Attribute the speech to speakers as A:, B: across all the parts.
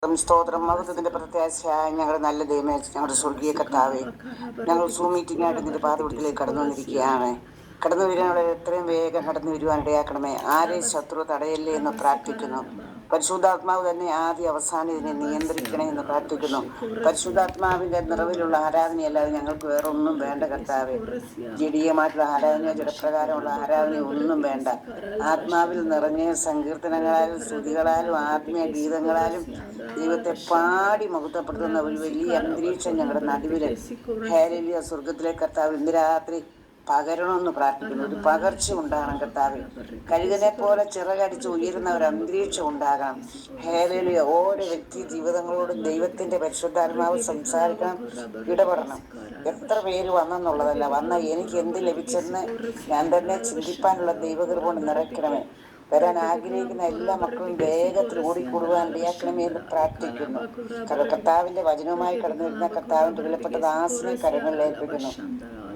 A: സ്തോത്രം മഹത്വത്തിന്റെ പ്രത്യാശയായ ഞങ്ങളുടെ നല്ല ദൈവമേ, ഞങ്ങളുടെ സ്വർഗീയ കർത്താവേ, ഞങ്ങൾ സൂം മീറ്റിംഗായിട്ട് ഇതിന്റെ പാതപടത്തിലേക്ക് കടന്നു വന്നിരിക്കുകയാണ്. കടന്നു വരാനുള്ള എത്രയും വേഗം കടന്നു വരുവാൻ ഇടയാക്കണമേ. ആരെയും ശത്രു തടയല്ലേ എന്ന് പ്രാർത്ഥിക്കുന്നു. പരിശുദ്ധാത്മാവ് തന്നെ ആദ്യ അവസാനം ഇതിനെ നിയന്ത്രിക്കണേ എന്ന് പ്രാർത്ഥിക്കുന്നു. പരിശുദ്ധാത്മാവിന്റെ നിറവിലുള്ള ആരാധനയല്ലാതെ ഞങ്ങൾക്ക് വേറൊന്നും വേണ്ട കർത്താവേ. ജഡീയമായിട്ടുള്ള ആരാധനയോ ജഡപ്രകാരമുള്ള ആരാധനയോ ഒന്നും വേണ്ട. ആത്മാവിൽ നിറഞ്ഞ സങ്കീർത്തനങ്ങളാലും സ്തുതികളാലും ആത്മീയ ഗീതങ്ങളാലും ദൈവത്തെ പാടി മഹത്വപ്പെടുത്തുന്ന ഒരു വലിയ അന്തരീക്ഷം ഞങ്ങളുടെ നടുവില് ഹല്ലേലൂയ സ്വർഗത്തിലെ കർത്താവ് ഇന്ന് രാത്രി പകരണമെന്ന് പ്രാർത്ഥിക്കുന്നു. ഒരു പകർച്ച ഉണ്ടാകണം കർത്താവേ. കഴുകനെ പോലെ ചിറകടിച്ച് ഉയരുന്ന ഒരു അന്തരീക്ഷം ഉണ്ടാകണം. ഹല്ലേലൂയ. ഓരോ വ്യക്തി ജീവിതങ്ങളോടും ദൈവത്തിന്റെ പരിശുദ്ധാത്മാവ് സംസാരിക്കണം, ഇടപെടണം. എത്ര പേര് വന്നെന്നുള്ളതല്ല, വന്ന എനിക്ക് എന്ത് ലഭിച്ചെന്ന് ഞാൻ തന്നെ ചിന്തിപ്പാനുള്ള ദൈവകൃപ കൊണ്ട് നിറയ്ക്കണമേ. വരാൻ ആഗ്രഹിക്കുന്ന എല്ലാ മക്കളും വേഗത്തിൽ ഓടിക്കൂടുവാൻ ഇടയാക്കണമേ എന്ന് പ്രാർത്ഥിക്കുന്നു. കർത്താവിന്റെ വചനവുമായി കടന്നു വരുന്ന കർത്താവിന്റെ വിലപ്പെട്ട ദാസനെ കരങ്ങളിൽ ഏൽപ്പിക്കുന്നു.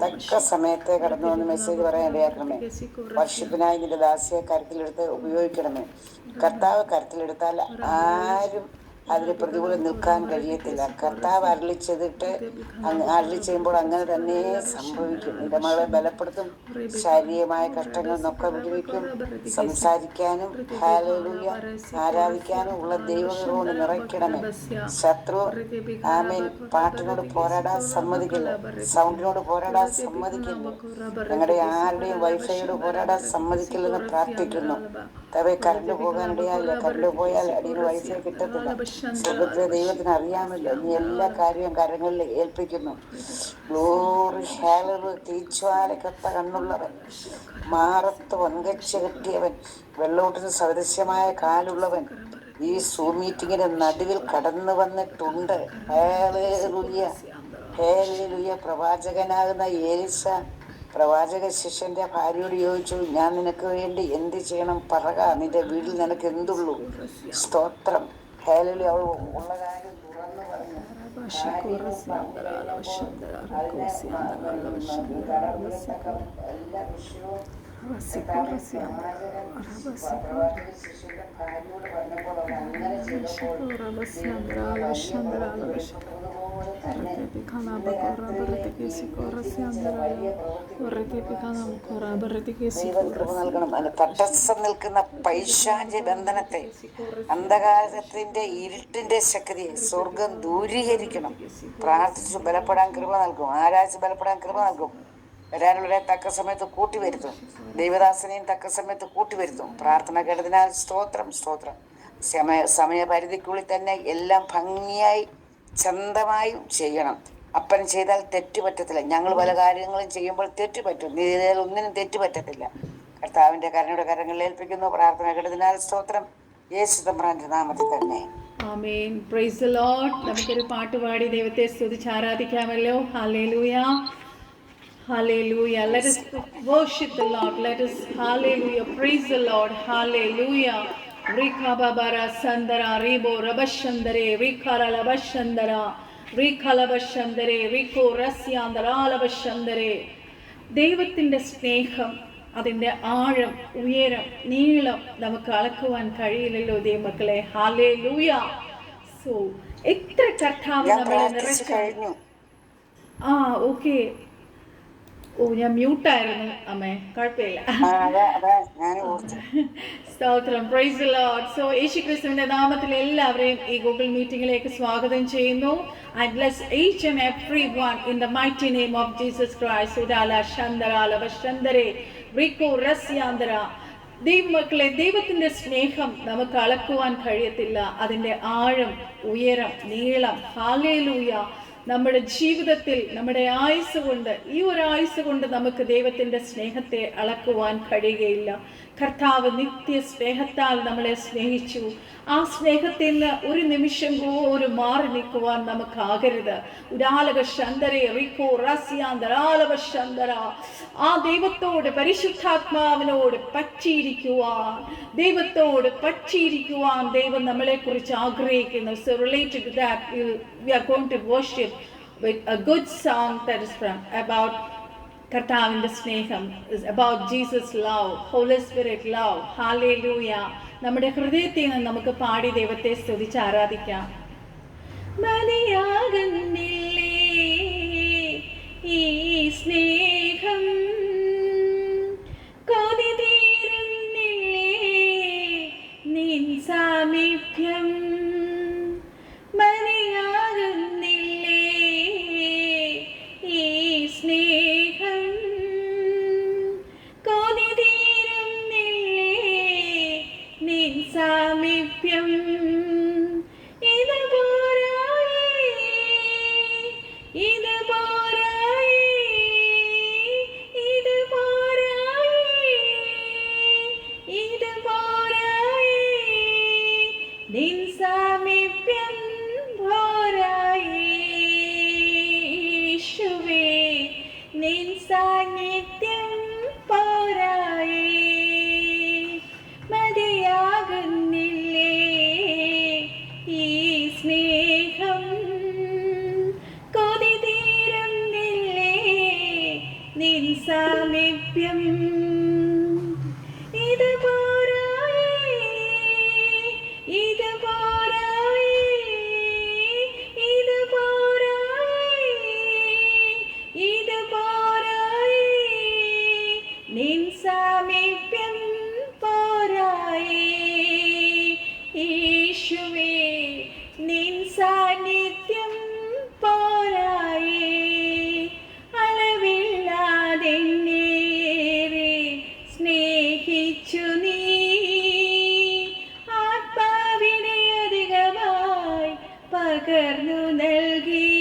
A: തക്ക സമയത്തെ കടന്നു വന്ന് മെസ്സേജ് പറയാൻ ഇടയാക്കണമേ. വർഷിപ്പിനായി നിന്റെ ദാസിയെ കരുത്തിലെടുത്ത് ഉപയോഗിക്കണമേ. കർത്താവ് കരുത്തിലെടുത്താൽ ആരും അതിന് പ്രതികൂലം നിൽക്കാൻ കഴിയത്തില്ല. കർത്താവ് അരുളി ചെയ്തിട്ട് അരുളി ചെയ്യുമ്പോൾ അങ്ങനെ തന്നെ സംഭവിക്കും. നിന്റെ മകളെ ബലപ്പെടുത്തും, ശാരീരികമായ കഷ്ടങ്ങളിൽ നിന്നൊക്കെ വിടുവിക്കും. സംസാരിക്കാനും ഹല്ലേലൂയ ആരാധിക്കാനും ഉള്ള ദൈവകൃപ കൊണ്ട് നിറയ്ക്കണമേ. ശത്രു ആമേൻ പാട്ടിനോട് പോരാടാൻ സമ്മതിക്കില്ല, സൗണ്ടിനോട് പോരാടാൻ സമ്മതിക്കില്ല, ഞങ്ങളുടെ ആരുടെയും വൈഫൈയോട് പോരാടാൻ സമ്മതിക്കില്ലെന്ന് പ്രാർത്ഥിക്കുന്നു. തവേ കറണ്ട് പോകാനിടയായില്ല. കറണ്ട് പോയാൽ അടിയിൽ വൈഫൈ കിട്ടത്തില്ല. സ്വർഗത്തിലെ ദൈവത്തിന് അറിയാമല്ലോ. നീ എല്ലാ കാര്യവും കരങ്ങളിൽ ഏൽപ്പിക്കുന്നു. Glory hallelujah. തീജ്വാലക്കത്ത കണ്ണുള്ളവൻ, മാറത്ത് വൻകച്ച കെട്ടിയവൻ, വെള്ളോട്ടിന് സദൃശ്യമായ കാലുള്ളവൻ ഈ സൂം മീറ്റിങ്ങിന്റെ നടുവിൽ കടന്നു വന്നിട്ടുണ്ട്. Hallelujah hallelujah. പ്രവാചകനാകുന്ന ഏലീശ പ്രവാചക ശിഷ്യന്റെ ഭാര്യയോട് ചോദിച്ചു, ഞാൻ നിനക്ക് വേണ്ടി എന്ത് ചെയ്യണം പറക, നിന്റെ വീട്ടിൽ നിനക്ക് എന്തുള്ളൂ? സ്തോത്രം ഹല്ലേലൂയ. അവൾ ഉള്ള കാര്യം തുറന്നു പറഞ്ഞു. എല്ലാ വിഷയവും ശിഷ്യന്റെ ഭാര്യയോട് പറഞ്ഞപ്പോൾ അവൾ അങ്ങനെ ചെയ്തപ്പോൾ നൽകണം. അതിന് തടസ്സം നിൽക്കുന്ന പൈശാചിക ബന്ധനത്തെ, അന്ധകാരത്തിന്റെ ഇരുട്ടിന്റെ ശക്തിയെ സ്വർഗം ദൂരീകരിക്കണം. പ്രാർത്ഥിച്ചു ബലപ്പെടാൻ കൃപ നൽകും. ആരാധിച്ച് ബലപ്പെടാൻ കൃപ നൽകും. വരാനുള്ളവരെ തക്ക സമയത്ത് കൂട്ടിവരുത്തും. ദൈവദാസനെയും തക്ക സമയത്ത് കൂട്ടിവരുത്തും. പ്രാർത്ഥന കേട്ടതിനാൽ സ്തോത്രം സ്തോത്രം. സമയപരിധിക്കുള്ളിൽ തന്നെ എല്ലാം ഭംഗിയായി ചന്തമായും ചെയ്യണം. അപ്പൻ ചെയ്താൽ തെറ്റുപറ്റത്തില്ല. ഞങ്ങൾ പല കാര്യങ്ങളും ചെയ്യുമ്പോൾ തെറ്റുപറ്റും. നീ ഒന്നിനും തെറ്റുപറ്റത്തില്ല. കർത്താവിന്റെ കരുണയുടെ കരങ്ങളിൽ ഏൽപ്പിക്കുന്നു. പ്രാർത്ഥന കേട്ടതിനാൽ സ്തോത്രം. യേശു തമ്പുരാന്റെ നാമത്തിൽ തന്നെ
B: ആമേൻ. Praise the Lord. നമുക്കൊരു പാട്ട് പാടി ദൈവത്തെ സ്തുതിച്ച് ആരാധിക്കാമല്ലോ. Hallelujah Hallelujah. Let us worship the Lord. Let us, hallelujah, praise the Lord. Hallelujah. Rika babara sandara ribo rabashandare rikara labashandara rikalabashandare riko rasyandara labashandare. ദൈവത്തിൻ്റെ സ്നേഹം, അതിൻ്റെ ആഴം, ഉയരം, നീളം നമുക്ക് അളക്കുവാൻ കഴിയില്ലല്ലോ ദൈവമക്കളെ. ഹല്ലേലൂയ. സോ എത്ര കർത്താവ് നമ്മളെ നിറച്ചു. ഓക്കെ. ഞാൻ മ്യൂട്ടായിരുന്നു അമ്മേ, കുഴപ്പമില്ല. സ്തോത്രം. Price the Lord. സോ യേശുക്രിസ്തുവിന്റെ നാമത്തിൽ എല്ലാവരെയും ഈ ഗൂഗിൾ മീറ്റിംഗിലേക്ക് സ്വാഗതം ചെയ്യുന്നു. I bless each and every one in the mighty name of Jesus Christ. ഉദാല ശന്തരാല വശന്തരേ റിക്കോ റസ്യാന്തര. ദൈവമക്കളെ, ദൈവത്തിന്റെ സ്നേഹം നമുക്ക് അളക്കുവാൻ കഴിയത്തില്ല. അതിൻ്റെ ആഴം, ഉയരം, നീളം. ഹല്ലേലൂയ. നമ്മുടെ ജീവിതത്തിൽ, നമ്മുടെ ആയുസ് കൊണ്ട്, ഈ ഒരു ആയുസ് കൊണ്ട് നമുക്ക് ദൈവത്തിൻ്റെ സ്നേഹത്തെ അളക്കുവാൻ കഴിയുകയില്ല. കർത്താവ് നിത്യ സ്നേഹത്താൽ നമ്മളെ സ്നേഹിച്ചു. ആ സ്നേഹത്തിൽ നിന്ന് ഒരു നിമിഷം പോലും മാറി നിൽക്കുവാൻ നമുക്കാകരുത്. ഉദാലക ശന്തരേ റിക്കോ റസ്യാന്തരാലവ ശന്തര. ആ ദൈവത്തോട്, പരിശുദ്ധാത്മാവിനോട് പറ്റിയിരിക്കുവാൻ, ദൈവത്തോട് പറ്റിയിരിക്കുവാൻ ദൈവം നമ്മളെക്കുറിച്ച് ആഗ്രഹിക്കുന്നു. So related to that, we are going to worship with a good song that is from about കർത്താവിൻ്റെ സ്നേഹം, is about Jesus love, Holy Spirit love. Hallelujah. നമ്മുടെ ഹൃദയത്തിൽ നിന്ന് നമുക്ക് പാടി ദൈവത്തെ സ്തുതിച്ച് ആരാധിക്കാം. മതിയാകുന്നില്ലേ ഈ സ്നേഹം, കൊതി തീരുന്നില്ലേ നിൻ സാമീപ്യം, മതിയാകുന്നില്ലേ ഈ സ്നേഹം, കൊതി തീരുന്നില്ലേ നിൻ സാമീപ്യം. ഇത് പോരായേ, ഇത് പോരായേ, ഇത് പോരായേ, ഇത് പോരായേ, നിൻ സാമീപ്യം പോരായേ. യേശുവേ നിൻ സാന്നിധ്യം പോരായേ, മതിയാകുന്നില്ലേ ഈ സ്നേഹം, കൊതി തീരുന്നില്ലേ നിൻ സാമീപ്യം. ഇത് പോരായേ, ഇത് പോരായേ, ഇത് പോരായേ, ഇത് പോരായേ, നിൻ സാമീപ്യം പോരായേ. യേശുവേ നിൻ സാന്നിധ്യം പോരായേ, അളവില്ലാതെന്നേറെ സ്നേഹിച്ചു നീ, ആത്മാവിനെ അധികമായി പകർന്നു നൽകി.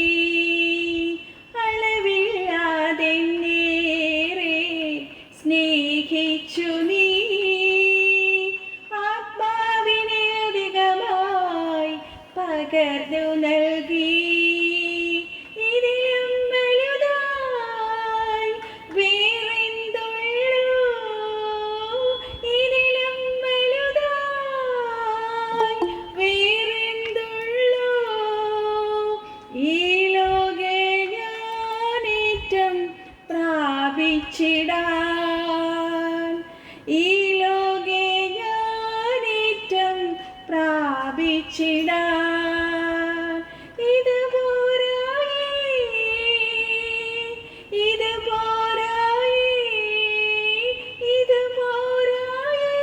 B: അളവില്ലാതെന്നേറെ സ്നേഹിച്ചു നീ, ആത്മാവിനെ അധികമായി പകർന്നു നൽകി. ഇതിലും വലുതായി വേറെന്തുള്ളൂ, ഇതിലും വലുതായി വേറെന്തുള്ളൂ, ഈ ലോകെ ഞാനേറ്റം പ്രാപിച്ചിടാൻ, ഈ ലോകെ ഞാനേറ്റം പ്രാപിച്ചിടാൻ. ഇത് പോരായേ, ഇത് പോരായേ, ഇത് പോരായേ,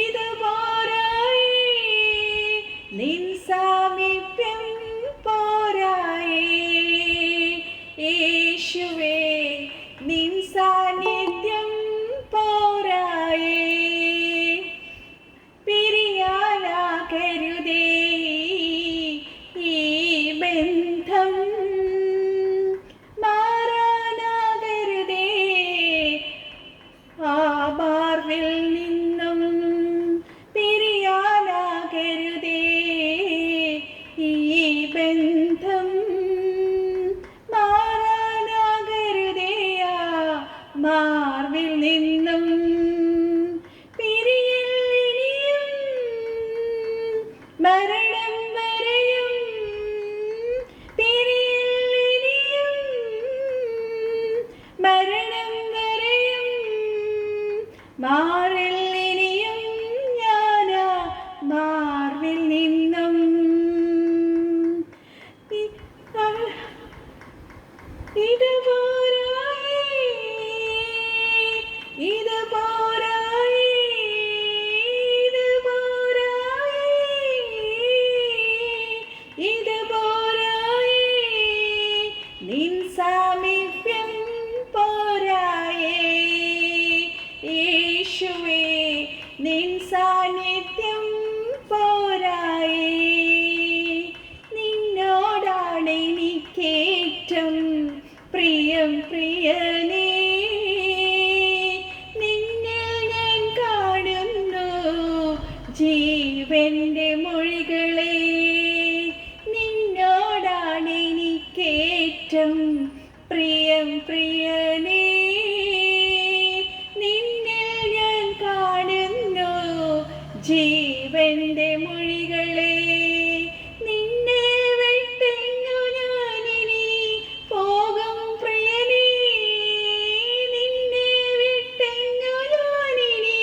B: ഇത് പോരായേ, നിൻ സാമീപ്യം പോരായേ. യേശുവേ നിൻ സാന്നിധ്യം പോരായേ, പിരിയാനാകരുതേ ഈ ബന്ധം, മാറാനാകരുതേ ആ മാർവിൽ നിന്നും, പിരിയാനാകരുതേ ഈ ബന്ധം, മാറാനാകരുതേ ആ മാർവിൽ നിന്നും. പിരിയില്ലിനിയും മരണം വരെയും, പിരിയില്ലിനിയും മരണം വരെയും, മാറില്ലിനിയും ഞാനാ മാർവിൽ നിന്നും. ഇത് പോരായേ, ഇത് പോരായേ, ഇത് പോരായേ, ഇത് പോരായേ, നിൻ സാമീപ്യം പോരായേ. യേശുവേ നിൻ സാന്നിധ്യം പോരായേ, നിന്നോടാണ് എനിക്കേറ്റം പ്രിയം പ്രിയനേ, നിന്നിൽ ഞാൻ കാണുന്നു ജീവന്റെ മൊഴികളെ, നിന്നോടാണ് എനിക്കേറ്റം പ്രിയം പ്രിയനേ, നിന്നിൽ ഞാൻ കാണുന്നു ജീവന്റെ മൊഴികളെ. നിന്നെ വിട്ടെങ്ങു ഞാനിനി പോകും പ്രിയനേ, നിന്നെ വിട്ടെങ്ങു ഞാനിനി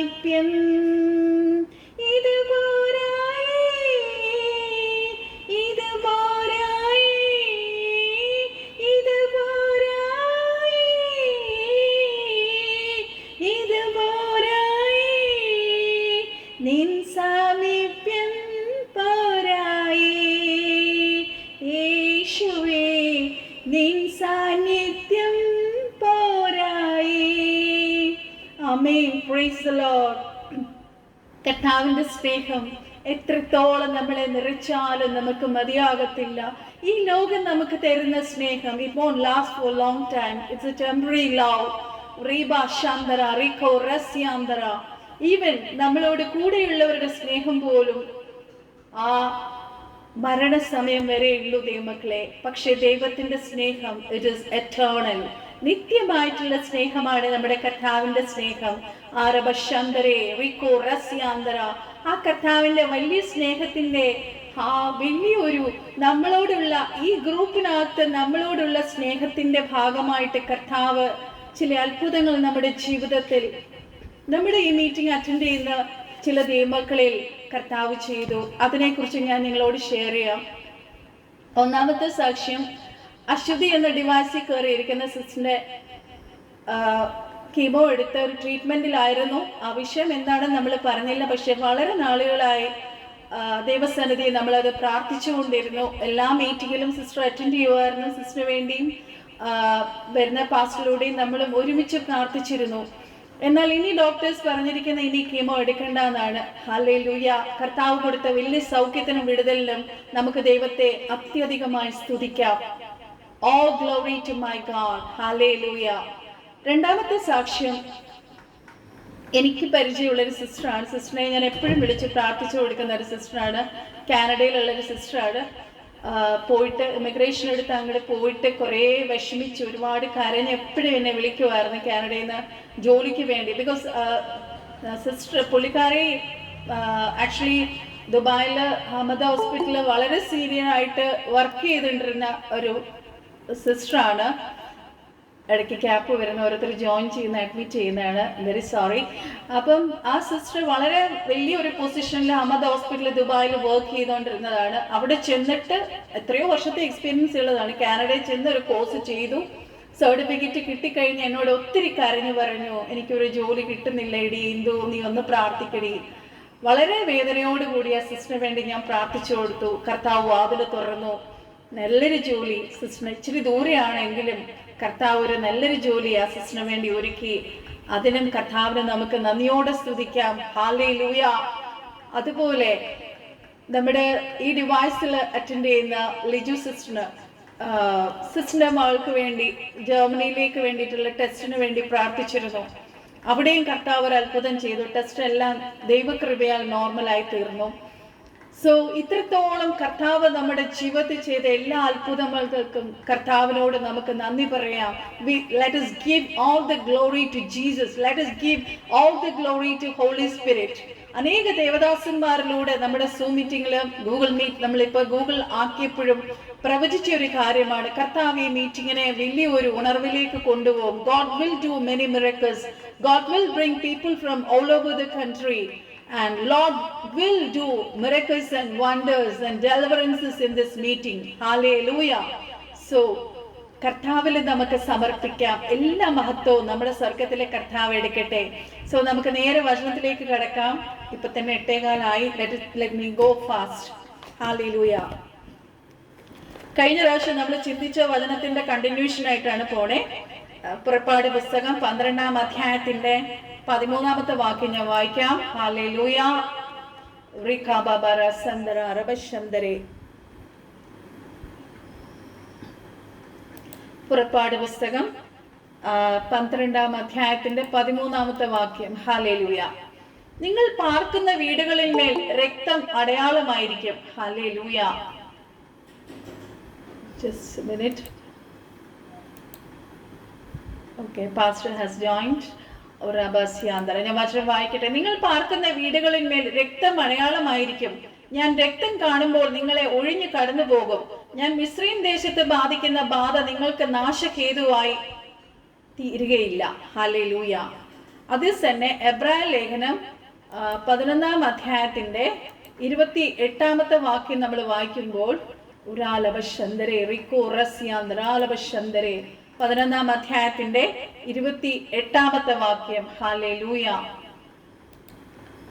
B: സാമീപ്യം ഇത് പോരായി, ഇത് പോരായി, ഇത് പോരായി, ഇത് പോരായി, നിൻ സാമീപ്യം പോരായി, യേശുവേ നിൻ സാന്നിധ്യം പോരായി. ആമേൻ. Praise the Lord. കർത്താവിന്റെ സ്നേഹം എത്രത്തോളം നമ്മളെ നിറച്ചാലും നമുക്ക് മതിയാകത്തില്ല. ഈ ലോകം നമുക്ക് തരുന്ന സ്നേഹം it won't last for a long time. It's a temporary love. റീബ ശാന്തര റിക്കോ റസ്യാന്തര. ഈവൻ നമ്മളോട് കൂടെയുള്ളവരുടെ സ്നേഹം പോലും ആ മരണസമയം വരെ ഉള്ളൂ ദൈവമക്കളെ. പക്ഷെ ദൈവത്തിന്റെ സ്നേഹം ഇറ്റ് ഈസ് എറ്റേണൽ, നിത്യമായിട്ടുള്ള സ്നേഹമാണ് നമ്മുടെ കർത്താവിന്റെ സ്നേഹം. ആരബശന്തരേ റിക്കോ റസ്യാന്തര. ആ കർത്താവിന്റെ വലിയ സ്നേഹത്തിന്റെ ആ വലിയൊരു നമ്മളോടുള്ള ഈ ഗ്രൂപ്പിനകത്ത് നമ്മളോടുള്ള സ്നേഹത്തിന്റെ ഭാഗമായിട്ട് കർത്താവ് ചില അത്ഭുതങ്ങൾ നമ്മുടെ ജീവിതത്തിൽ, നമ്മുടെ ഈ മീറ്റിംഗ് അറ്റൻഡ് ചെയ്യുന്ന ചില ദൈവമക്കളിൽ കർത്താവ് ചെയ്തു. അതിനെക്കുറിച്ച് ഞാൻ നിങ്ങളോട് ഷെയർ ചെയ്യാം. ഒന്നാമത്തെ സാക്ഷ്യം, അശ്വതി എന്ന ഡിവൈസിൽ കയറിയിരിക്കുന്ന സിസ്റ്ററിന്റെ കീമോ എടുത്ത ഒരു ട്രീറ്റ്മെന്റിലായിരുന്നു. ആ വിഷയം എന്താണെന്ന് നമ്മൾ പറഞ്ഞില്ല. പക്ഷെ വളരെ നാളുകളായി ദൈവസന്നിധിയെ നമ്മളത് പ്രാർത്ഥിച്ചുകൊണ്ടിരുന്നു. എല്ലാ മീറ്റിങ്ങിലും സിസ്റ്റർ അറ്റൻഡ് ചെയ്യുമായിരുന്നു. സിസ്റ്ററിന് വേണ്ടിയും വരുന്ന പാസ്റ്ററിലൂടെയും നമ്മളും ഒരുമിച്ച് പ്രാർത്ഥിച്ചിരുന്നു. എന്നാൽ ഇനി ഡോക്ടേഴ്സ് പറഞ്ഞിരിക്കുന്ന ഇനി കീമോ എടുക്കേണ്ടെന്നാണ്. ഹല്ലേലൂയ. കർത്താവ് കൊടുത്ത വലിയ സൗഖ്യത്തിനും വിടുതലിനും നമുക്ക് ദൈവത്തെ അത്യധികമായി സ്തുതിക്കാം. All glory to my God. Hallelujah. രണ്ടാമത്തെ സാക്ഷ്യം, എനിക്ക് പരിചയമുള്ളൊരു സിസ്റ്ററാണ്. സിസ്റ്ററിനെ ഞാൻ എപ്പോഴും വിളിച്ച് പ്രാർത്ഥിച്ചു കൊടുക്കുന്ന ഒരു സിസ്റ്ററാണ്. കാനഡയിലുള്ളൊരു സിസ്റ്ററാണ്. പോയിട്ട് ഇമിഗ്രേഷൻ എടുത്ത് അങ്ങോട്ട് പോയിട്ട് കുറേ വിഷമിച്ച് ഒരുപാട് കരഞ്ഞ് എപ്പോഴും എന്നെ വിളിക്കുമായിരുന്നു കാനഡയിൽ നിന്ന് ജോലിക്ക് വേണ്ടി. ബിക്കോസ് സിസ്റ്റർ പുള്ളിക്കാരി ആക്ച്വലി ദുബായിൽ അഹമ്മദ് ഹോസ്പിറ്റലിൽ വളരെ സീരിയസ് ആയിട്ട് വർക്ക് ചെയ്തുകൊണ്ടിരുന്ന ഒരു സിസ്റ്ററാണ്. ഇടയ്ക്ക് ക്യാപ്പ് വരുന്ന ഓരോരുത്തർ ജോയിൻ ചെയ്യുന്ന അഡ്മിറ്റ് ചെയ്യുന്നതാണ്. Very sorry. അപ്പം ആ സിസ്റ്റർ വളരെ വലിയൊരു പൊസിഷനിൽ അഹമ്മദ് ഹോസ്പിറ്റലിൽ ദുബായിൽ വർക്ക് ചെയ്തുകൊണ്ടിരുന്നതാണ്. അവിടെ ചെന്നിട്ട് എത്രയോ വർഷത്തെ എക്സ്പീരിയൻസ് ഉള്ളതാണ്. കാനഡയിൽ ചെന്ന് ഒരു കോഴ്സ് ചെയ്തു, സർട്ടിഫിക്കറ്റ് കിട്ടിക്കഴിഞ്ഞ് എന്നോട് ഒത്തിരി കരഞ്ഞു പറഞ്ഞു, എനിക്കൊരു ജോലി കിട്ടുന്നില്ല എടി, എന്തു നീ ഒന്ന് പ്രാർത്ഥിക്കടി. വളരെ വേദനയോടുകൂടി ആ സിസ്റ്ററിന് വേണ്ടി ഞാൻ പ്രാർത്ഥിച്ചു കൊടുത്തു. കർത്താവ് വാതിൽ തുറന്നു. നല്ലൊരു ജോലി സിസ്റ്ററിന് ഇച്ചിരി ദൂരെയാണെങ്കിലും കർത്താവ് ഒരു നല്ലൊരു ജോലി ആ സിസ്റ്ററിന് വേണ്ടി ഒരുക്കി. അതിനും കർത്താവിനെ നമുക്ക് നന്ദിയോടെ സ്തുതിക്കാം. ഹല്ലേലൂയ. അതുപോലെ നമ്മുടെ ഈ ഡിവൈസിൽ അറ്റൻഡ് ചെയ്യുന്ന ലിജു സിസ്റ്ററിന്റെ മകൾക്ക് വേണ്ടി ജർമ്മനിയിലേക്ക് വേണ്ടിയിട്ടുള്ള ടെസ്റ്റിന് വേണ്ടി പ്രാർത്ഥിച്ചിരുന്നു. അവിടെയും കർത്താവ് ഒരു അത്ഭുതം ചെയ്തു. ടെസ്റ്റ് എല്ലാം ദൈവകൃപയാൽ നോർമലായി തീർന്നു. സോ ഇത്രത്തോളം കർത്താവ് നമ്മുടെ ജീവിതത്തിൽ ചെയ്ത എല്ലാ അത്ഭുതങ്ങൾക്കും കർത്താവിനോട് നമുക്ക് നന്ദി പറയാം. Let us give all the glory to Jesus. Let us give all the glory to Holy Spirit. അനേക ദേവദാസന്മാരിലൂടെ നമ്മുടെ സൂം മീറ്റിംഗിൽ ഗൂഗിൾ മീറ്റ് നമ്മളിപ്പോൾ ഗൂഗിൾ ആക്കിയപ്പോഴും പ്രവചിച്ച ഒരു കാര്യമാണ്, കർത്താവ് ഈ മീറ്റിങ്ങിനെ വലിയൊരു ഉണർവിലേക്ക് കൊണ്ടുപോകും. God will do many miracles. God will bring people from all over the country. And Lord will do miracles and wonders and deliverances in this meeting. Hallelujah. So കർത്താവിൽ നമുക്ക് സമർപ്പിക്കാം. എല്ലാ മഹത്വവും നമ്മുടെ സ്വർഗത്തിലെ കർത്താവ് എടുക്കട്ടെ. സോ നമുക്ക് നേരെ വചനത്തിലേക്ക് കടക്കാം. ഇപ്പൊ തന്നെ 8:15 let me go fast. Hallelujah. കഴിഞ്ഞ പ്രാവശ്യം നമ്മൾ ചിന്തിച്ച വചനത്തിന്റെ കണ്ടിന്യൂഷൻ ആയിട്ടാണ് പോണേ. പുറപ്പാട് പുസ്തകം 12-ാം അധ്യായത്തിന്റെ 13-ാമത്തെ വാക്യം ഞാൻ വായിക്കാം. ഹല്ലേലൂയ. റികാബബറസന്തര അറബശന്തരേ. പുറപ്പാട് പുസ്തകം 12-ാം അധ്യായത്തിന്റെ 13-ാമത്തെ വാക്യം. ഹല്ലേലൂയ. നിങ്ങൾ പാർക്കുന്ന വീടുകളിൽ മേൽ രക്തം അടയാളമായിരിക്കും. Hallelujah. Just a minute. Okay, pastor has joined. ഞാൻ വചനം വായിക്കട്ടെ. നിങ്ങൾ പാർക്കുന്ന വീടുകളിന്മേൽ രക്തം അടയാളമായിരിക്കും. ഞാൻ രക്തം കാണുമ്പോൾ നിങ്ങളെ ഒഴിഞ്ഞു കടന്നു പോകും. ഞാൻ മിസ്രയീം ദേശത്ത് ബാധിക്കുന്ന ബാധ നിങ്ങൾക്ക് നാശഹേതുവായി തീരുകയില്ല. ഹല്ലേലൂയ. അതിൽ തന്നെ എബ്രായ ലേഖനം 11-ാം അധ്യായത്തിന്റെ 28-ാമത്തെ വാക്യം നമ്മൾ വായിക്കുമ്പോൾ, ഉരാലപശന്തരെ റിക്കോ റസ്യാന്തരാലപശന്തരെ, 11-ാം അധ്യായത്തിന്റെ 28-ാമത്തെ വാക്യം. ഹല്ലേലൂയ.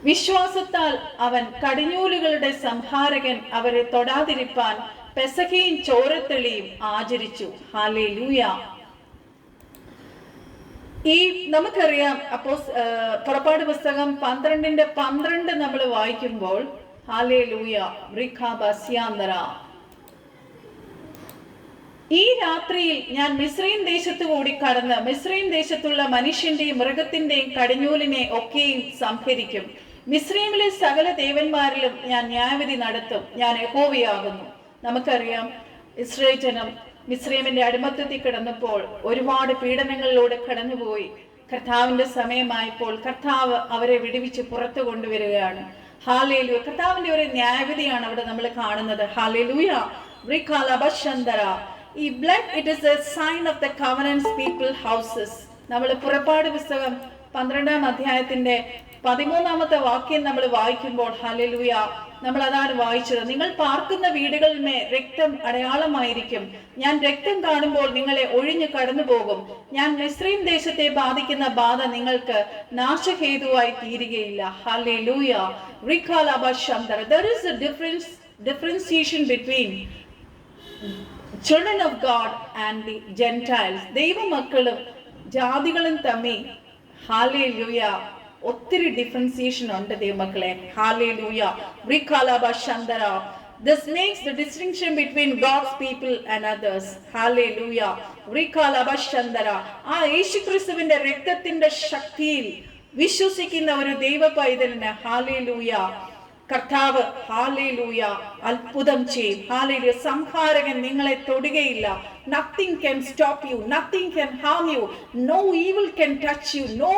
B: വിശ്വാസത്താൽ അവൻ കടിഞ്ഞൂലുകളുടെ സംഹാരകൻ അവരെ തൊടാതിരിപ്പാൻ പെസഹയും ചോരത്തെളിയും ആചരിച്ചു. ഹല്ലേലൂയ. ഈ നമുക്കറിയാം, പുറപ്പാട് പുസ്തകം 12:12 നമ്മൾ വായിക്കുമ്പോൾ, ഹല്ലേലൂയ, റിഖാബസ്യാന്തര, ഈ രാത്രിയിൽ ഞാൻ മിസ്രയീം ദേശത്തു കൂടി കടന്ന് മിസ്രയീം ദേശത്തുള്ള മനുഷ്യന്റെയും മൃഗത്തിന്റെയും കടിഞ്ഞൂലിനെ ഒക്കെയും സംഹരിക്കും. മിസ്രയീമിലെ സകല ദേവന്മാരിലും ഞാൻ ന്യായവിധി നടത്തും. ഞാൻ യഹോവയാകുന്നു. നമുക്കറിയാം, ഇസ്രായേൽ ജനം മിസ്രയീമിന്റെ അടിമത്തത്തിൽ കിടന്നപ്പോൾ ഒരുപാട് പീഡനങ്ങളിലൂടെ കടന്നുപോയി. കർത്താവിന്റെ സമയമായപ്പോൾ കർത്താവ് അവരെ വിടുവിച്ച് പുറത്തു കൊണ്ടുവരികയാണ്. ഹല്ലേലൂയ. കർത്താവിന്റെ ഒരു ന്യായവിധിയാണ് അവിടെ നമ്മൾ കാണുന്നത്. ഹല്ലേലൂയ. ഈ blood, it is a sign of the covenants people houses. നമ്മൾ പുറപ്പാട് പുസ്തകം 12-ാം അധ്യായത്തിന്റെ 13-ാമത്തെ വാക്യം നമ്മൾ വായിക്കുമ്പോൾ, ഹല്ലേലൂയ, നമ്മൾ അതാണ് വായിച്ചത്. നിങ്ങൾ പാർക്കുന്ന വീടുകളിന്മേൽ രക്തം അടയാളമായിരിക്കും. ഞാൻ രക്തം കാണുമ്പോൾ നിങ്ങളെ ഒഴിഞ്ഞു കടന്നു പോകും. ഞാൻ മിസ്രയീം ദേശത്തെ ബാധിക്കുന്ന ബാധ നിങ്ങൾക്ക് നാശഹേതുവായി തീരുകയില്ല. Hallelujah. There is a differentiation between children of God and the Gentiles. ദൈവമക്കളും ജാതികളും തമ്മിൽ, ഹല്ലേലൂയ, ഒത്തിരി ഡിഫറൻസിയേഷൻ ഉണ്ട് ദൈവമക്കളെ. Hallelujah. This makes the distinction between God's people and others. Hallelujah. ആ യേശുക്രിസ്തുവിന്റെ രക്തത്തിന്റെ ശക്തിയിൽ വിശ്വസിക്കുന്ന ഒരു ദൈവ പൈതലിന്, ഹല്ലേലൂയ, കർത്താവ്, ഹല്ലേലൂയ, അത്ഭുതം ചെയ്യും. ഹല്ലേലൂയ. സംഹാരകൻ നിങ്ങളെ തൊടുകയില്ല. Nothing can stop you. Nothing can harm you. No evil can touch you. No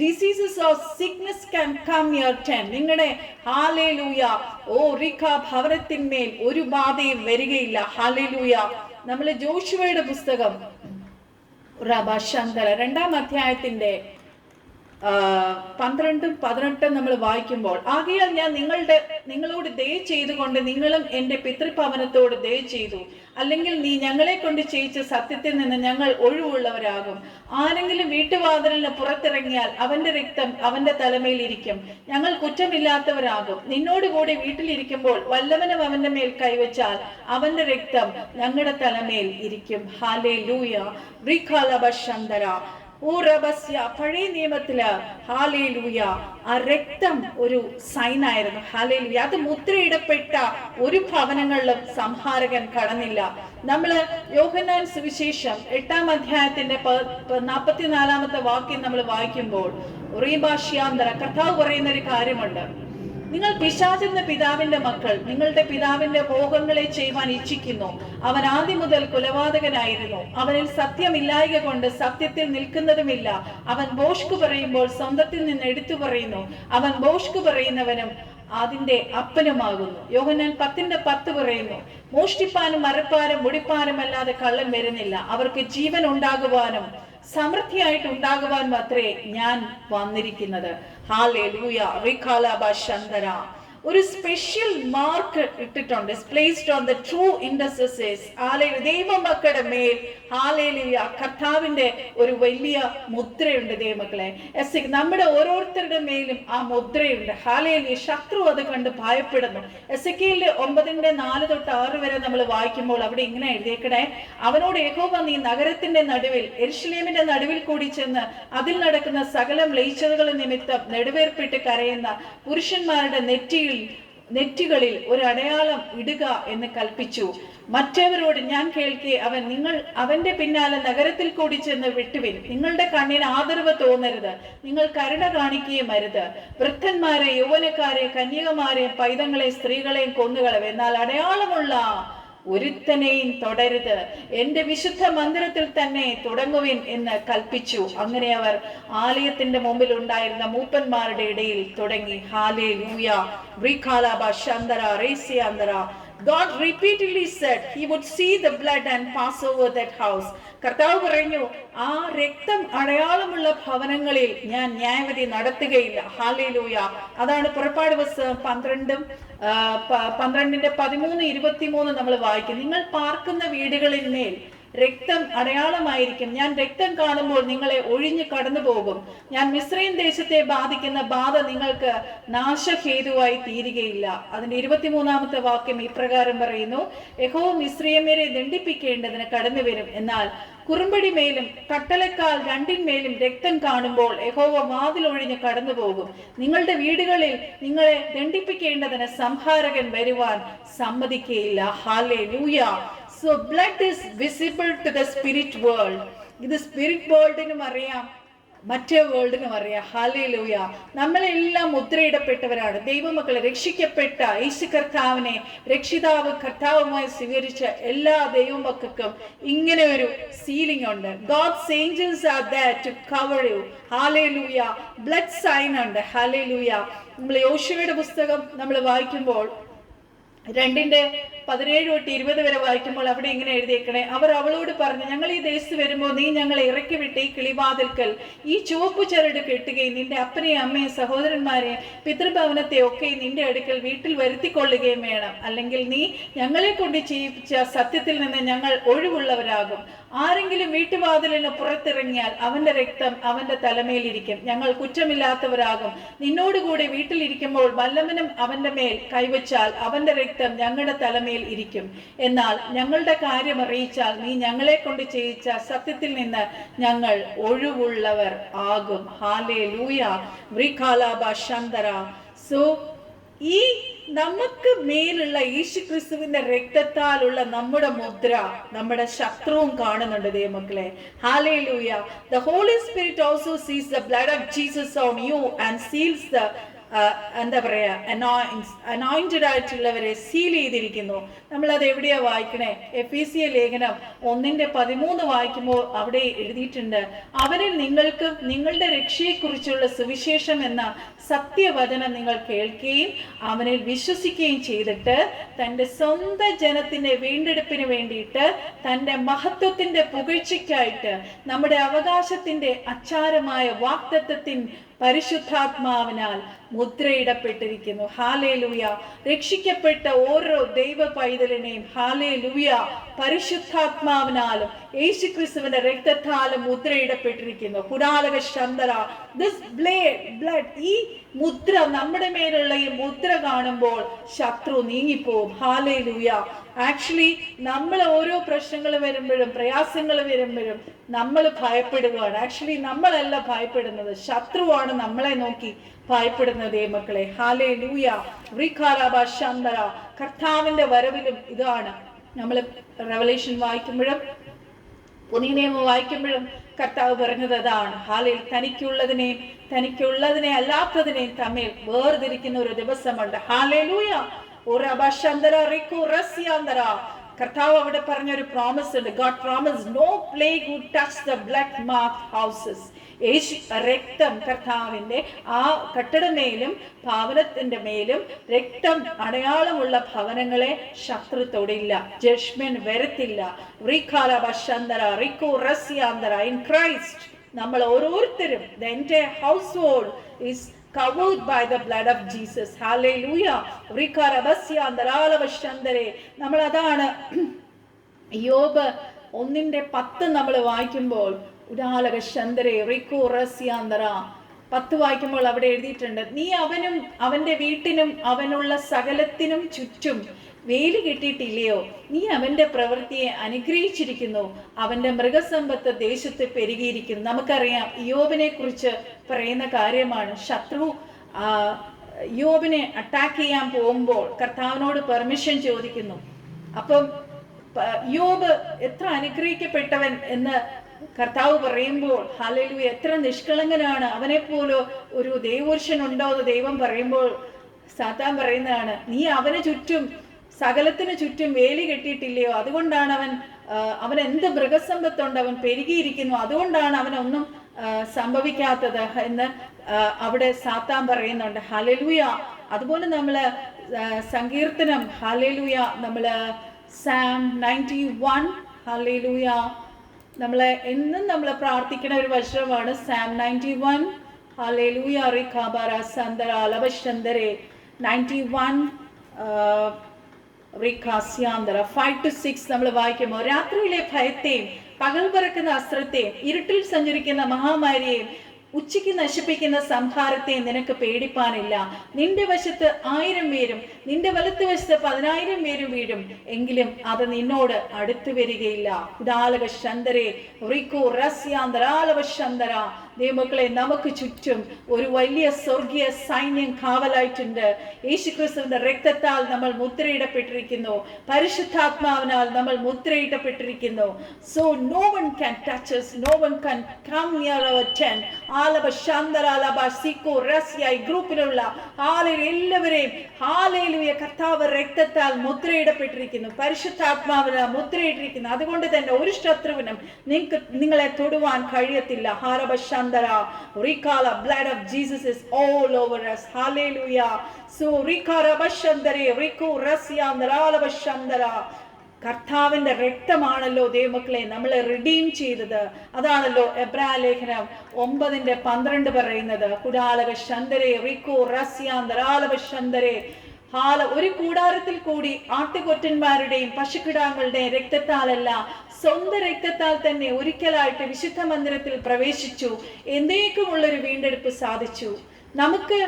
B: diseases or sickness can come your tent. നിങ്ങളുടെ, ഹല്ലേലൂയ, ഭവനത്തിന്മേൽ ഒരു ബാധയും വരികയില്ല. ഹല്ലേലൂയ. നമ്മൾ ജോഷുവയുടെ പുസ്തകം 2-ാം അധ്യായത്തിന്റെ 12-18 നമ്മൾ വായിക്കുമ്പോൾ, ആകയാൽ ഞാൻ നിങ്ങളോട് ദയ ചെയ്തുകൊണ്ട് നിങ്ങളും എന്റെ പിതൃഭവനത്തോട് ദയ ചെയ്തു. അല്ലെങ്കിൽ നീ ഞങ്ങളെ കൊണ്ട് ചെയ്യിച്ച സത്യത്തിൽ നിന്ന് ഞങ്ങൾ ഒഴിവുള്ളവരാകും. ആരെങ്കിലും വീട്ടുവാതിലിന് പുറത്തിറങ്ങിയാൽ അവന്റെ രക്തം അവന്റെ തലമേൽ ഇരിക്കും. ഞങ്ങൾ കുറ്റമില്ലാത്തവരാകും. നിന്നോടുകൂടി വീട്ടിലിരിക്കുമ്പോൾ വല്ലവനും അവന്റെ മേൽ കൈവച്ചാൽ അവന്റെ രക്തം ഞങ്ങളുടെ തലമേൽ ഇരിക്കും. ഹല്ലേലൂയ. പഴയ നിയമത്തില്, ഹല്ലേലൂയ, ആ രക്തം ഒരു സൈനായിരുന്നു. ഹല്ലേലൂയ. അത് മുദ്രയിടപ്പെട്ട ഒരു ഭവനങ്ങളിലും സംഹാരകൻ കടന്നില്ല. നമ്മള് യോഹന്നാൻ സുവിശേഷം 8-ാം അധ്യായത്തിന്റെ 44-ാമത്തെ വാക്യം നമ്മൾ വായിക്കുമ്പോൾ, കർത്താവ് പറയുന്ന ഒരു കാര്യമുണ്ട്. നിങ്ങൾ പിശാചെന്ന പിതാവിന്റെ മക്കൾ, നിങ്ങളുടെ പിതാവിന്റെ ഭോഗങ്ങളെ ചെയ്യുവാൻ ഇച്ഛിക്കുന്നു. അവൻ ആദ്യം മുതൽ കൊലപാതകനായിരുന്നു. അവനിൽ സത്യമില്ലായ്ക കൊണ്ട് സത്യത്തിൽ നിൽക്കുന്നതുമില്ല. അവൻ ഭോഷ്ക് പറയുമ്പോൾ സ്വന്തത്തിൽ നിന്ന് എടുത്തു പറയുന്നു. അവൻ ഭോഷ്ക് പറയുന്നവനും അതിന്റെ അപ്പനുമാകുന്നു. യോഹന്നാൻ 10:10 പറയുന്നു, മോഷ്ടിപ്പാനും മറപ്പാനും മുടിപ്പാനും അല്ലാതെ കള്ളൻ വരുന്നില്ല. അവർക്ക് ജീവൻ ഉണ്ടാകുവാനും സമൃദ്ധിയായിട്ട് ഉണ്ടാകുവാൻ മാത്രമേ ഞാൻ വന്നിരിക്കുന്നത്. ഹല്ലേലൂയ. ഒരു സ്പെഷ്യൽ മാർക്ക് ഇട്ടിട്ടുണ്ട്. Placed on the true intercessors. Hallelujah. ദൈവമക്കളുടെ മേൽ, ഹല്ലേലൂയ, കർത്താവിന്റെ ഒരു വലിയ മുദ്രയുണ്ട് ദൈവമക്കളെ. നമ്മുടെ ഓരോരുത്തരുടെ മേലും ആ മുദ്രയുണ്ട്. ഹല്ലേലൂയ. ശത്രു അത് കണ്ട് ഭയപ്പെടുന്നു. എസെക്കിയേലിൽ 9:4-6 വരെ നമ്മൾ വായിക്കുമ്പോൾ അവിടെ ഇങ്ങനെ എഴുതിയേക്കണേ, അവനോട് യഹോവ, നീ നഗരത്തിന്റെ നടുവിൽ, യെരൂശലേമിന്റെ നടുവിൽ കൂടി ചെന്ന് അതിൽ നടക്കുന്ന സകല മ്ലേച്ഛതകളും നിമിത്തം നെടുവേർപ്പിട്ട് കരയുന്ന പുരുഷന്മാരുടെ നെറ്റികളിൽ ഒരു അടയാളം ഇടുക എന്ന് കൽപ്പിച്ചു. മറ്റവരോട് ഞാൻ കേൾക്കെ നിങ്ങൾ അവന്റെ പിന്നാലെ നഗരത്തിൽ കൂടി ചെന്ന് വിട്ടുവിൻ. നിങ്ങളുടെ കണ്ണിന് ആദരവ് തോന്നരുത്, നിങ്ങൾ കരുണ കാണിക്കുകയും അരുത്. വൃദ്ധന്മാരെ, യൗവനക്കാരെ, കന്യകമാരെ, പൈതങ്ങളെ, സ്ത്രീകളെയും കൊന്നുകളവ്. എന്നാൽ അടയാളമുള്ള ഒരുത്തനെയും തൊടരുത്. എന്റെ വിശുദ്ധ മന്ദിരത്തിൽ തന്നെ തുടങ്ങുവിൻ എന്ന് കൽപ്പിച്ചു. അങ്ങനെ അവർ ആലയത്തിന്റെ മുമ്പിൽ ഉണ്ടായിരുന്ന മൂപ്പന്മാരുടെ ഇടയിൽ തുടങ്ങി. Hallelujah. God repeatedly said he would see the blood and pass over that house. കർത്താവ് പറഞ്ഞു, ആ രക്തം അടയാളമുള്ള ഭവനങ്ങളിൽ ഞാൻ ന്യായവിധി നടത്തുകയില്ല. ഹല്ലേലൂയ. അതാണ് പുറപ്പാട് പുസ്തകം 12:13-23 നമ്മൾ വായിക്കും. നിങ്ങൾ പാർക്കുന്ന വീടുകളിൽ മേൽ രക്തം അടയാളമായിരിക്കും. ഞാൻ രക്തം കാണുമ്പോൾ നിങ്ങളെ ഒഴിഞ്ഞു കടന്നു പോകും. ഞാൻ മിസ്രയീം ദേശത്തെ ബാധിക്കുന്ന ബാധ നിങ്ങൾക്ക് നാശഹേതുവായി തീരുകയില്ല. അതിന്റെ 23-ാമത്തെ വാക്യം ഇപ്രകാരം പറയുന്നു, യഹോവ മിസ്രയീമ്യരെ ദണ്ഡിപ്പിക്കേണ്ടതിന് കടന്നു വരും. എന്നാൽ കുറുമ്പടി മേലും കട്ടളക്കാൽ രണ്ടിന്മേലും രക്തം കാണുമ്പോൾ യഹോവ വാതിലൊഴിഞ്ഞ് കടന്നു പോകും. നിങ്ങളുടെ വീടുകളിൽ നിങ്ങളെ ദണ്ഡിപ്പിക്കേണ്ടതിന് സംഹാരകൻ വരുവാൻ സമ്മതിക്കുകയില്ല. Hallelujah. So blood is visible to the spirit world. ഇത് സ്പിരിറ്റ് വേൾഡിനും അറിയാം, മറ്റേ വേൾഡിനും അറിയാം. ഹല്ലേലൂയ. നമ്മളെല്ലാം മുദ്രയിടപ്പെട്ടവരാണ്. ദൈവമക്കളെ, രക്ഷിക്കപ്പെട്ട യേശു കർത്താവിനെ രക്ഷിതാവ് കർത്താവുമായി സ്വീകരിച്ച എല്ലാ ദൈവമക്കൾക്കും ഇങ്ങനെ ഒരു സീലിംഗ് ഉണ്ട്. God's angels are there to cover you. Hallelujah. Blood sign ഉണ്ട്. ഹല്ലേലൂയ. നമ്മൾ യോശുവയുടെ പുസ്തകം നമ്മൾ വായിക്കുമ്പോൾ 2:17-20 വരെ വായിക്കുമ്പോൾ അവിടെ ഇങ്ങനെ എഴുതിയേക്കണേ, അവർ അവളോട് പറഞ്ഞു, ഞങ്ങൾ ഈ ദേശത്ത് വരുമ്പോൾ നീ ഞങ്ങളെ ഇറക്കി വിട്ട് ഈ കിളിവാതിൽക്കൽ ഈ ചുവപ്പ് ചരട് കെട്ടുകയും നിന്റെ അപ്പനെയും അമ്മയും സഹോദരന്മാരെയും പിതൃഭവനത്തെ ഒക്കെ നിന്റെ അടുക്കൽ വീട്ടിൽ വരുത്തിക്കൊള്ളുകയും വേണം. അല്ലെങ്കിൽ നീ ഞങ്ങളെ കൊണ്ട് ചെയ്യിപ്പിച്ച സത്യത്തിൽ നിന്ന് ഞങ്ങൾ ഒഴിവുള്ളവരാകും. ആരെങ്കിലും വീട്ടുവാതിലിന് പുറത്തിറങ്ങിയാൽ അവന്റെ രക്തം അവന്റെ തലമേലിരിക്കും. ഞങ്ങൾ കുറ്റമില്ലാത്തവരാകും. നിന്നോടുകൂടെ വീട്ടിലിരിക്കുമ്പോൾ വല്ലവനും അവന്റെ മേൽ കൈവച്ചാൽ അവന്റെ രക്തം ഞങ്ങളുടെ തലമേൽ ഇരിക്കും. എന്നാൽ ഞങ്ങളുടെ കാര്യം അറിയിച്ചാൽ നീ ഞങ്ങളെ കൊണ്ട് ചെയ്യിച്ച സത്യത്തിൽ നിന്ന് ഞങ്ങൾ ഒഴിവുള്ളവർ ആകും. ഹല്ലേലൂയ. സോ ഈ നമുക്ക് മേലുള്ള യേശു ക്രിസ്തുവിന്റെ രക്തത്താലുള്ള നമ്മുടെ മുദ്ര നമ്മുടെ ശത്രുവും കാണുന്നുണ്ട് ദൈവമക്കളെ. Hallelujah. The Holy Spirit also sees the blood of Jesus on you and seals the എന്താ പറയാ, അനോയിന്റഡ് ആയിട്ടുള്ളവരെ സീൽ ചെയ്തിരിക്കുന്നു. നമ്മളത് എവിടെയാ വായിക്കണേ? എഫീസിയ ലേഖനം 1:13 വായിക്കുമ്പോൾ അവിടെ എഴുതിയിട്ടുണ്ട്, അവനിൽ നിങ്ങൾക്ക് നിങ്ങളുടെ രക്ഷയെക്കുറിച്ചുള്ള സുവിശേഷം എന്ന സത്യവചനം നിങ്ങൾ കേൾക്കുകയും അവനിൽ വിശ്വസിക്കുകയും ചെയ്തിട്ട് തൻ്റെ സ്വന്തം ജനത്തിന്റെ വീണ്ടെടുപ്പിന് വേണ്ടിയിട്ട് തൻ്റെ മഹത്വത്തിന്റെ പുകഴ്ചയ്ക്കായിട്ട് നമ്മുടെ അവകാശത്തിന്റെ അച്ചാരമായ വാഗ്ദത്തത്തിൻ പരിശുദ്ധാത്മാവിനാൽ മുദ്രയിടപ്പെട്ടിരിക്കുന്നു. ഹാലേലൂയ. രക്ഷിക്കപ്പെട്ട ഓരോ ദൈവ പൈതലിനെയും ഹാലേലൂയ പരിശുദ്ധാത്മാവിനാലും യേശു ക്രിസ്തുവിന്റെ രക്തത്താലും മുദ്രയിടപ്പെട്ടിരിക്കുന്നു. കുടാലക ശന്തര. ദിസ് ബ്ലഡ്, ഈ മുദ്ര, നമ്മുടെ മേലുള്ള ഈ മുദ്ര കാണുമ്പോൾ ശത്രു നീങ്ങിപ്പോവും. ഹാലേലൂയ. ആക്ച്വലി നമ്മൾ ഓരോ പ്രശ്നങ്ങൾ വരുമ്പോഴും പ്രയാസങ്ങൾ വരുമ്പോഴും നമ്മൾ ഭയപ്പെടുകയാണ്. ആക്ച്വലി നമ്മളല്ല ഭയപ്പെടുന്നത്, ശത്രുവാണ് നമ്മളെ നോക്കി ഭയപ്പെടുന്നത് മക്കളെ. ഹാലേലൂയ. റിഖാരാബാശന്തര. കർത്താവിന്റെ വരവിലും ഇതാണ്. നമ്മൾ റെവലേഷൻ വായിക്കുമ്പോഴും പുതിയ നിയമം വായിക്കുമ്പോഴും കർത്താവ് പറഞ്ഞത് അതാണ്. ഹാലേൽ തനിക്കുള്ളതിനെ അല്ലാത്തതിനെയും തമ്മിൽ വേർതിരിക്കുന്ന ഒരു ദിവസമുണ്ട്. ഹാലേലൂയ. കർത്താവ് അവിടെ പറഞ്ഞൊരു പ്രോമിസ് ഉണ്ട്. God promise no plague would touch the blood mark houses. രക്തം, കർത്താവിന്റെ ആ കെട്ടിടമേലും ഭവനത്തിന്റെ മേലും രക്തം അടയാളമുള്ള ഭവനങ്ങളെ ശത്രു തൊടില്ല, ജഡ്ജ്മെന്റ് വരത്തില്ല. ഇൻ ക്രൈസ്റ്റ് നമ്മൾ ഓരോരുത്തരും, the entire household is covered by the blood of Jesus. Hallelujah. നമ്മൾ അതാണ് യോബ് 1:10 നമ്മൾ വായിക്കുമ്പോൾ 10 വായിക്കുമ്പോൾ അവിടെ എഴുതിയിട്ടുണ്ട്, നീ അവനും അവന്റെ വീട്ടിനും അവനുള്ള സകലത്തിനും ചുറ്റും വേലി കെട്ടിയിട്ടില്ലയോ? നീ അവന്റെ പ്രവൃത്തിയെ അനുഗ്രഹിച്ചിരിക്കുന്നു, അവന്റെ മൃഗസമ്പത്ത് ദേശത്ത് പെരുകിയിരിക്കുന്നു. നമുക്കറിയാം യോബിനെ കുറിച്ച് പറയുന്ന കാര്യമാണ്. ശത്രു യോബിനെ അറ്റാക്ക് ചെയ്യാൻ പോകുമ്പോൾ കർത്താവിനോട് പെർമിഷൻ ചോദിക്കുന്നു. അപ്പം യോബ് എത്ര അനുഗ്രഹിക്കപ്പെട്ടവൻ എന്ന് കർത്താവ് പറയുമ്പോൾ, ഹല്ലേലൂയ, എത്ര നിഷ്കളങ്കനാണ്, അവനെപ്പോലെ ഒരു ദൈവപുരുഷൻ ഉണ്ടോ എന്ന് ദൈവം പറയുമ്പോൾ സാത്താൻ പറയുന്നതാണ്, നീ അവന് ചുറ്റും സകലത്തിന് ചുറ്റും വേലി കെട്ടിയിട്ടില്ലയോ? അതുകൊണ്ടാണ് അവൻ എന്ത് മൃഗസമ്പത്തുണ്ട്, അവൻ പെരുകിയിരിക്കുന്നു, അതുകൊണ്ടാണ് അവനൊന്നും സംഭവിക്കാത്തത് എന്ന് അവിടെ സാത്താൻ പറയുന്നുണ്ട്. ഹല്ലേലൂയ. അതുപോലെ നമ്മള് സങ്കീർത്തനം ഹല്ലേലൂയ, നമ്മൾ സാം 91 ഹല്ലേലൂയ, നമ്മൾ എന്നും നമ്മൾ പ്രാർത്ഥിക്കുന്ന ഒരു വചനമാണ് സാം 91 ഹല്ലേലൂയ. റിഖാബാര സന്ദര ലബശന്ദരെ 91 റിഖാസ്യാന്തര 5 to 6 നമ്മൾ വായിക്കുമ്പോൾ, രാത്രിയിലെ ഭയത്തെയും പകൽ പറക്കുന്ന അസ്ത്രത്തെയും ഇരുട്ടിൽ സഞ്ചരിക്കുന്ന മഹാമാരിയെയും ഉച്ചയ്ക്ക് നശിപ്പിക്കുന്ന സംഹാരത്തെ നിനക്ക് പേടിപ്പാനില്ല. നിന്റെ വശത്ത് 1000 പേരും നിന്റെ വലത്ത് വശത്ത് 10,000 പേരും വീഴും, എങ്കിലും അത് നിന്നോട് അടുത്തു വരികയില്ല. ഉദാലക ശന്തരെ റിക്കു റസ്യാന്തരാലവ ശന്തര. ദൈവമക്കളെ, നമുക്ക് ചുറ്റും ഒരു വലിയ സ്വർഗീയ സൈന്യം കാവലായിട്ടുണ്ട്. യേശുക്രിസ്തുവിന്റെ രക്തത്താൽ നമ്മൾ മുദ്രയിടപ്പെട്ടിരിക്കുന്നു, പരിശുദ്ധാത്മാവിനാൽ നമ്മൾ മുദ്രയിടപ്പെട്ടിരിക്കുന്നു. So no one can touch us, no one can come near our tent. ആലബ ശാന്തര ആലബ സിക്കോ റസ്യ ഈ ഗ്രൂപ്പിലുള്ള എല്ലാവരെയും ഹാലേലൂയ കർത്താവ് രക്തത്താൽ മുദ്രയിടപ്പെട്ടിരിക്കുന്നു, പരിശുദ്ധാത്മാവിനാൽ മുദ്രയിട്ടിരിക്കുന്നു. അതുകൊണ്ട് തന്നെ ഒരു ശത്രുവിനും നിങ്ങളെ തൊടുവാൻ കഴിയത്തില്ല. ഹാലബ ശാന്തര റിക്കാല blood of Jesus is all over us. Hallelujah. So rikara bashandare riku rasyandarala bashandara. കർത്താവിന്റെ രക്തമാണല്ലോ ദൈവമക്കളെ നമ്മളെ റിഡീം ചെയ്തത്. അതാണല്ലോ എബ്രായ ലേഖനം 9:12 പറയുന്നത്. കുടാലക ശന്തരെ റിക്കോ റസ്യാന്തരാലവ ശന്തരെ. ഒരു കൂടാരത്തിൽ കൂടി ആട്ടുകൊറ്റന്മാരുടെയും പശുക്കിടാങ്ങളുടെയും രക്തത്താലല്ല, സ്വന്തം രക്തത്താൽ തന്നെ ഒരിക്കലായിട്ട് വിശുദ്ധ മന്ദിരത്തിൽ പ്രവേശിച്ചു എന്നേക്കുമുള്ളൊരു വീണ്ടെടുപ്പ് സാധിച്ചു. നമുക്ക്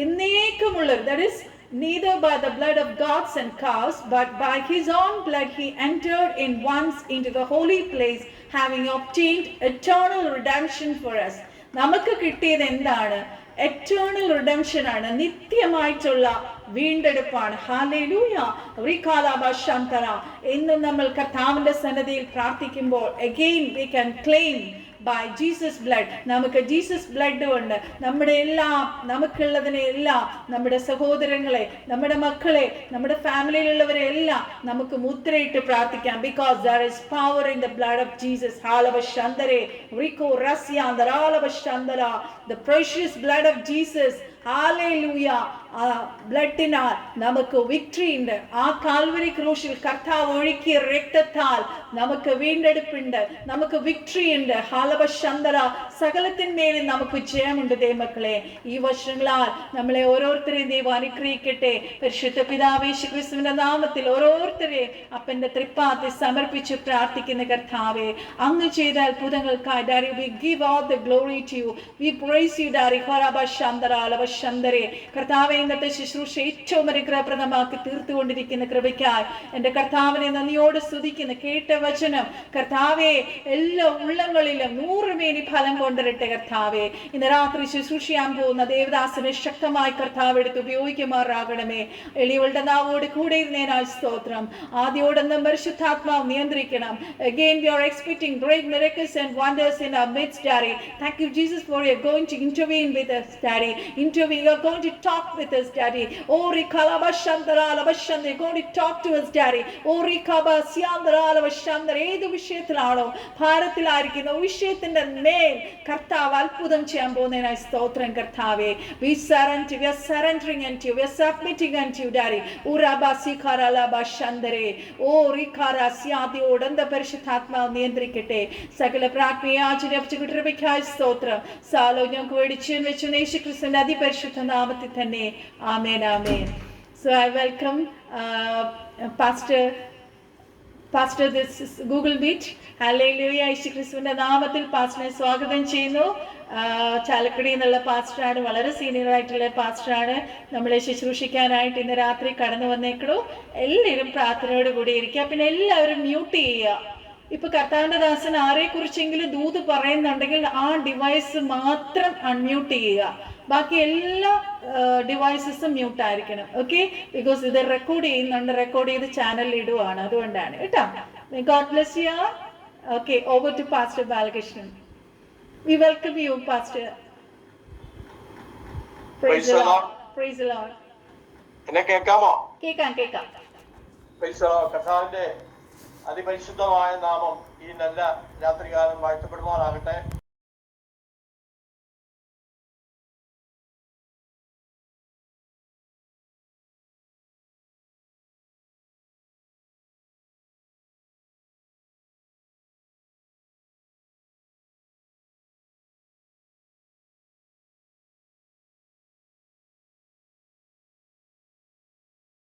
B: എന്നേക്കുമുള്ളൊരു, that is neither by the blood of goats and cows, but by his own blood he entered in once into the holy place, having obtained eternal redemption for us. നമുക്ക് കിട്ടിയത് എന്താണ്? എറ്റേണൽ റിഡംഷൻ ആണ്, നിത്യമായിട്ടുള്ള വീണ്ടെടുപ്പാണ്. Hallelujah. റികാലാബാശാന്തര. എന്നും നമ്മൾ കർത്താവിന്റെ സന്നിധിയിൽ പ്രാർത്ഥിക്കുമ്പോൾ again we can claim by Jesus blood. നമുക്ക് ജീസസ് ബ്ലഡ് കൊണ്ട് നമ്മുടെ എല്ലാം, നമുക്കുള്ളതിനെ എല്ലാം, നമ്മുടെ സഹോദരങ്ങളെ, നമ്മുടെ മക്കളെ, നമ്മുടെ ഫാമിലിയിലുള്ളവരെ എല്ലാം നമുക്ക് മുദ്രയിട്ട് പ്രാർത്ഥിക്കാം. because there is power in the blood of Jesus. ഹാലബശാന്തരെ റിക്കോ റസ്യാന്തരാലബശാന്തര. the precious blood of Jesus. Hallelujah. ആ ബ്ലഡിനാൽ നമുക്ക് വിക്ടറി ഉണ്ട്. ആ കാൽവരി ക്രൂശിൽ കർത്താവ് ഒഴുക്കിയ രക്തത്താൽ നമുക്ക് വീണ്ടെടുപ്പുണ്ട്, നമുക്ക് വിക്ടറി ഉണ്ട്. ഹാലബശാന്തര. സകലത്തിന്മേലും നമുക്ക് ജയമുണ്ട്. ദൈവമക്കളെ, ഈ വചനങ്ങളാൽ നമ്മളെ ഓരോരുത്തരെയും ദൈവം അനുഗ്രഹിക്കട്ടെ. പരിശുദ്ധ പിതാവേ യേശുക്രിസ്തുവിന്റെ നാമത്തിൽ ഓരോരുത്തരെയും അപ്പന്റെ തൃപ്പാദത്തിൽ സമർപ്പിച്ച് പ്രാർത്ഥിക്കുന്ന കർത്താവേ, അങ്ങ് ചെയ്ത അത്ഭുതങ്ങൾക്കായി daddy we give all the glory to you. we praise you daddy. ഹാലബശാന്തര ലബശാന്തരെ. കർത്താവേ, ഇന്നത്തെ ശുശ്രൂഷ ഏറ്റവും അനുഗ്രഹപ്രദമാക്കി തീർത്തുകൊണ്ടിരിക്കുന്ന കൃപയ്ക്കായി എന്റെ കർത്താവിനെ നന്ദിയോട് സ്തുതിക്കുന്നു. കേട്ട വചനം കർത്താവേ എല്ലാ ഉള്ളങ്ങളിലും 100 മേനി ഫലം കൊണ്ടുവരട്ടെ. കർത്താവേ, ഇന്ന് രാത്രി ശുശ്രൂഷിയാൻ പോകുന്ന ദേവദാസനെ ശക്തമായി കർത്താവ് എടുത്ത് ഉപയോഗിക്കുമാറാകണമേ. എളിയവളുടെ നാവോട് കൂടെ ഇരുന്നേനായി സ്തോത്രം. ആദ്യോടൊന്നും പരിശുദ്ധാത്മാവ് നിയന്ത്രിക്കണം. Again we are expecting great miracles and wonders in our midst, Daddy. Thank you Jesus for you are going to intervene with us, Daddy. You are going to talk with us, Daddy. Oh rikalabashandara labashande, going to talk to us, Daddy. Oh rikabashyandara labashandara. ഏത് വിഷയത്തിലാണോ ഭാരത്തിലായിരിക്കുന്ന വിഷയത്തിന്റെ മേൽ കർത്താവ് അത്ഭുതം ചെയ്യാൻ പോകുന്നതിനായി സ്തോത്രം കർത്താവേ. we are surrendering unto you, we are submitting unto you, Daddy. urabasikaralabashandare. oh rikarasyaദിയോടന്ത പരിശുദ്ധാത്മാവ് നിയന്ത്രിക്കട്ടെ. സകല പ്രാർത്ഥനയാചരിപ്പിക്കായി സ്തോത്രം. സാലോ ഞങ്ങൾക്ക് വേടിച്ചു വെച്ചു യേശുക്രിസ്തുവിന്റെ അതിപരിശുദ്ധ നാമത്തിൽ തന്നെ. ആമേൻ, ആമേൻ. So I welcome Pastor this Google Meet. Hallelujah. യേശുക്രിസ്തുവിന്റെ നാമത്തിൽ പാസ്റ്ററിനെ സ്വാഗതം ചെയ്യുന്നു. ചാലക്കുടി എന്നുള്ള പാസ്റ്ററാണ്, വളരെ സീനിയർ ആയിട്ടുള്ള പാസ്റ്ററാണ്. നമ്മളെ ശുശ്രൂഷിക്കാനായിട്ട് ഇന്ന് രാത്രി കടന്നു വന്നേക്കണു. എല്ലാവരും പ്രാർത്ഥനയോട് കൂടി ഇരിക്കുക. പിന്നെ എല്ലാവരും മ്യൂട്ട് ചെയ്യുക. ഇപ്പൊ കർത്താവിന്റെ ദാസൻ ആരെ കുറിച്ചെങ്കിലും ദൂത് പറയുന്നുണ്ടെങ്കിൽ ആ ഡിവൈസ് മാത്രം അൺമ്യൂട്ട് ചെയ്യുക. ബാക്കി എല്ലാ ഡിവൈസസും മ്യൂട്ട് ആയിരിക്കണം. ഓക്കെ, ബിക്കോസ് ഇത് റെക്കോർഡ് ചെയ്യുന്നുണ്ട്, റെക്കോർഡ് ചെയ്ത് ചാനലിൽ ഇടുവാണ്, അതുകൊണ്ടാണ് കേട്ടോ. God bless you. Okay, over to pastor Balakrishnan. We welcome you pastor. Praise the Lord. Praise the Lord.
C: എന്നെ കേൾക്കാമോ?
B: കേൾക്കാം.
C: Praise the Lord. കർത്താവിന്റെ അതിപരിശുദ്ധമായ നാമം ഈ നല്ല രാത്രികാലം വാഴ്ത്തപ്പെടുമാറാകട്ടെ.